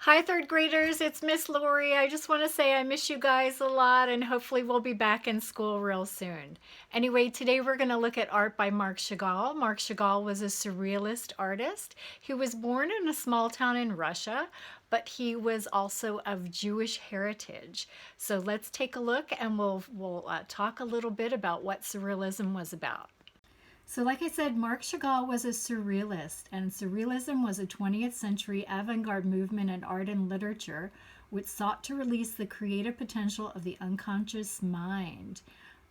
Hi, third graders. It's MsLauri. I just want to say I miss you guys a lot and hopefully we'll be back in school real soon. Anyway, today we're going to look at art by Marc Chagall. Marc Chagall was a surrealist artist. He was born in a small town in Russia, but he was also of Jewish heritage. So let's take a look and we'll talk a little bit about what surrealism was about. So, like I said, Marc Chagall was a surrealist, and surrealism was a 20th century avant garde movement in art and literature which sought to release the creative potential of the unconscious mind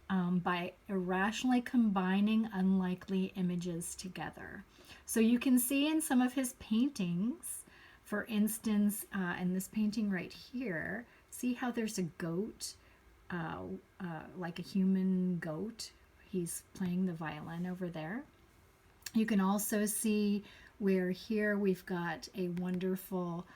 by irrationally combining unlikely images together. So, you can see in some of his paintings, for instance, in this painting right here, see how there's a goat, like a human goat. He's playing the violin over there. You can also see where here we've got a wonderful,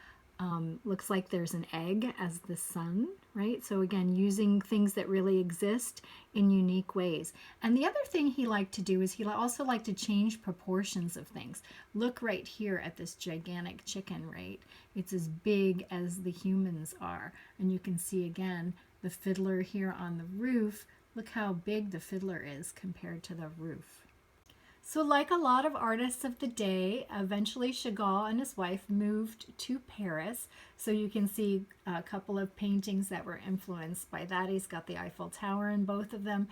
looks like there's an egg as the sun, right? So again, using things that really exist in unique ways. And the other thing he liked to do is he also liked to change proportions of things. Look right here at this gigantic chicken, right? It's as big as the humans are. And you can see again, the fiddler here on the roof. Look how big the fiddler is compared to the roof. So like a lot of artists of the day, eventually Chagall and his wife moved to Paris. So you can see a couple of paintings that were influenced by that. He's got the Eiffel Tower in both of them.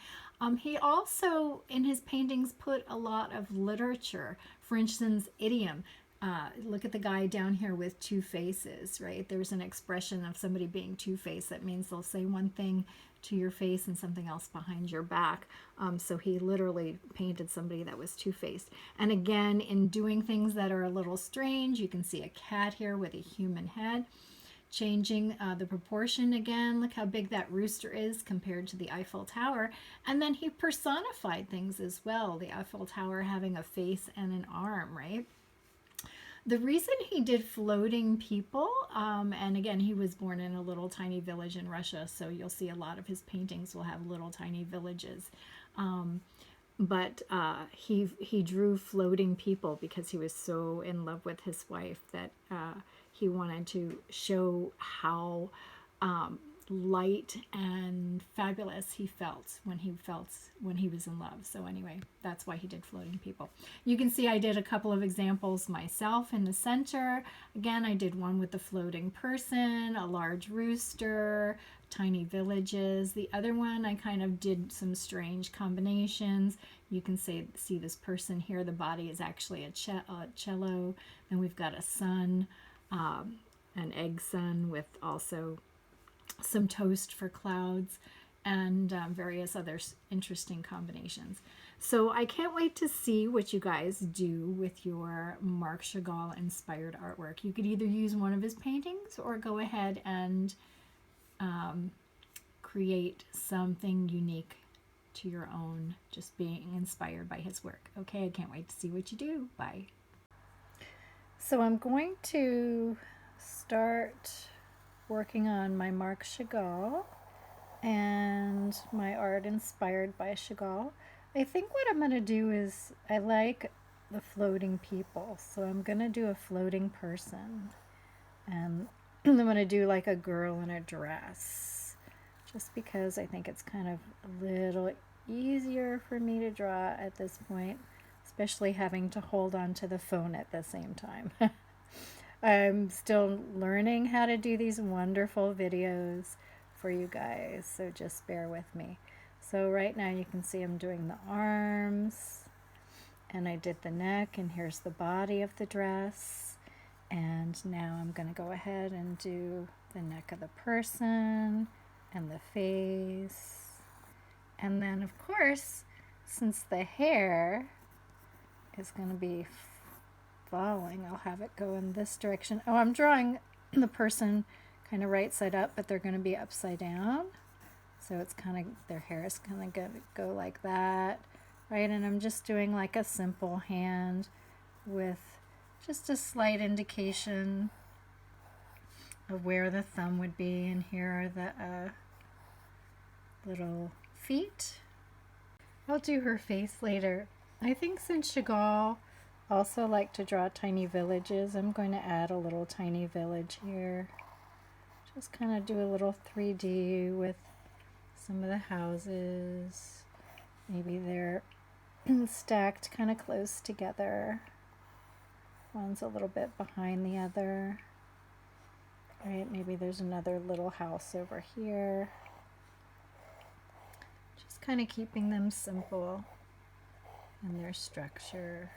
He also, in his paintings, put a lot of literature. For instance, idiom. Look at the guy down here with two faces, right? There's an expression of somebody being two-faced. That means they'll say one thing to your face and something else behind your back. So he literally painted somebody that was two-faced. And again, in doing things that are a little strange, you can see a cat here with a human head. Changing the proportion again. Look how big that rooster is compared to the Eiffel Tower. And then he personified things as well. The Eiffel Tower having a face and an arm, right? The reason he did floating people, and again, he was born in a little tiny village in Russia, so you'll see a lot of his paintings will have little tiny villages. But he drew floating people because he was so in love with his wife that he wanted to show how light and fabulous he felt when he was in love. So anyway, that's why he did floating people. You can see I did a couple of examples myself in the center. Again, I did one with the floating person, a large rooster, tiny villages. The other one I kind of did some strange combinations. You can see this person here, the body is actually a cello. Then we've got a sun, an egg sun with also some toast for clouds, and various other interesting combinations. So I can't wait to see what you guys do with your Marc Chagall inspired artwork. You could either use one of his paintings or go ahead and create something unique to your own, just being inspired by his work. Okay, I can't wait to see what you do. Bye. So I'm going to start working on my Marc Chagall and my art inspired by Chagall. I think what I'm going to do is I like the floating people, so I'm going to do a floating person, and I'm going to do like a girl in a dress, just because I think it's kind of a little easier for me to draw at this point, especially having to hold on to the phone at the same time. I'm still learning how to do these wonderful videos for you guys, so just bear with me. So right now you can see I'm doing the arms, and I did the neck, and here's the body of the dress. And now I'm going to go ahead and do the neck of the person and the face. And then, of course, since the hair is going to be falling, I'll have it go in this direction. Oh, I'm drawing the person kind of right side up, but they're going to be upside down. So it's kind of, their hair is kind of going to go like that, right? And I'm just doing like a simple hand with just a slight indication of where the thumb would be. And here are the little feet. I'll do her face later. I think since Chagall also like to draw tiny villages. I'm going to add a little tiny village here. Just kind of do a little 3D with some of the houses. Maybe they're stacked kind of close together. One's a little bit behind the other. Right, maybe there's another little house over here. Just kind of keeping them simple in their structure.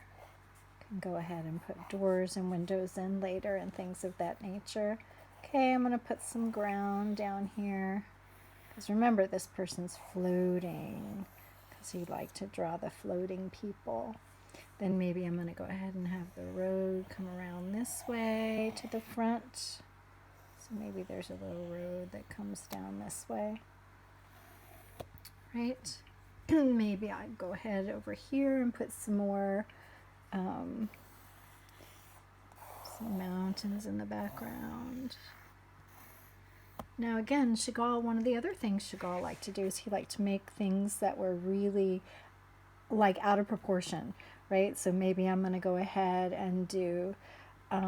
Can go ahead and put doors and windows in later and things of that nature. Okay, I'm going to put some ground down here. Because remember, this person's floating. Because he liked to draw the floating people. Then maybe I'm going to go ahead and have the road come around this way to the front. So maybe there's a little road that comes down this way. Right? Maybe I'd go ahead over here and put some more some mountains in the background. Now again, Chagall, one of the other things Chagall liked to do is he liked to make things that were really like out of proportion, right? So maybe I'm going to go ahead and do, I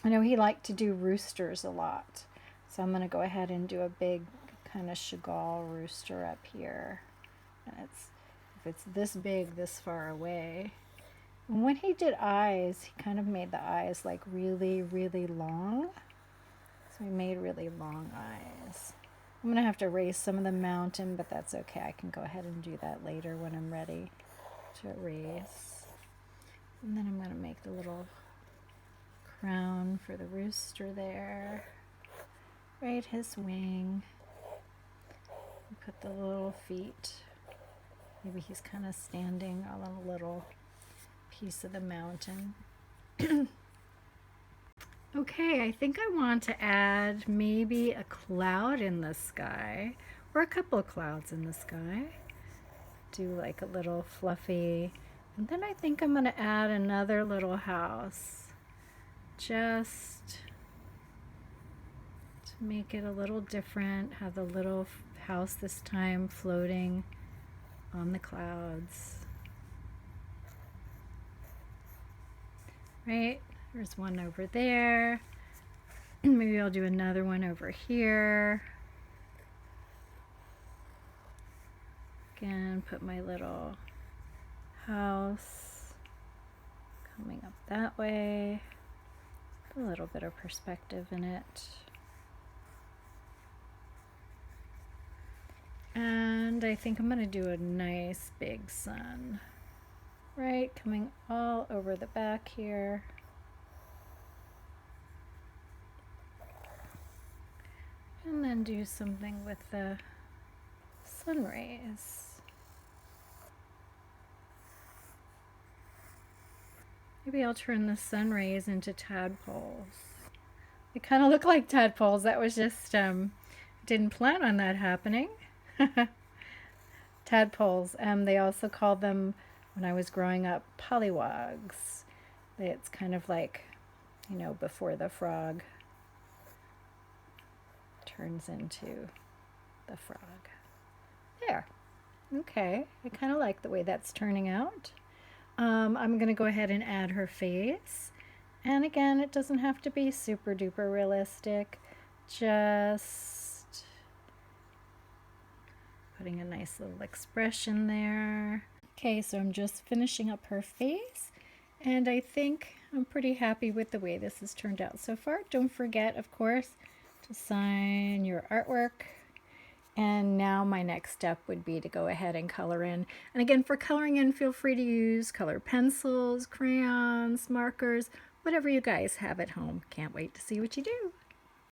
know he liked to do roosters a lot. So I'm going to go ahead and do a big kind of Chagall rooster up here. And if it's this big, this far away. And when he did eyes, he kind of made the eyes like really, really long. So he made really long eyes. I'm going to have to erase some of the mountain, but that's okay. I can go ahead and do that later when I'm ready to erase. And then I'm going to make the little crown for the rooster there. Right, his wing. And put the little feet. Maybe he's kind of standing on a little piece of the mountain. Okay, I think I want to add maybe a cloud in the sky, or a couple of clouds in the sky. Do like a little fluffy, and then I think I'm going to add another little house, just to make it a little different, have the little house this time floating on the clouds. Right? There's one over there. Maybe I'll do another one over here. Again, put my little house coming up that way. A little bit of perspective in it. And I think I'm going to do a nice big sun. Right, coming all over the back here. And then do something with the sun rays. Maybe I'll turn the sun rays into tadpoles. They kind of look like tadpoles. That was just, didn't plan on that happening. Tadpoles. They also called them, when I was growing up, pollywogs. It's kind of like, you know, before the frog turns into the frog. There. Okay, I kind of like the way that's turning out. I'm going to go ahead and add her face. And again, it doesn't have to be super duper realistic. Just putting a nice little expression there. Okay, so I'm just finishing up her face. And I think I'm pretty happy with the way this has turned out so far. Don't forget, of course, to sign your artwork. And now my next step would be to go ahead and color in. And again, for coloring in, feel free to use colored pencils, crayons, markers, whatever you guys have at home. Can't wait to see what you do.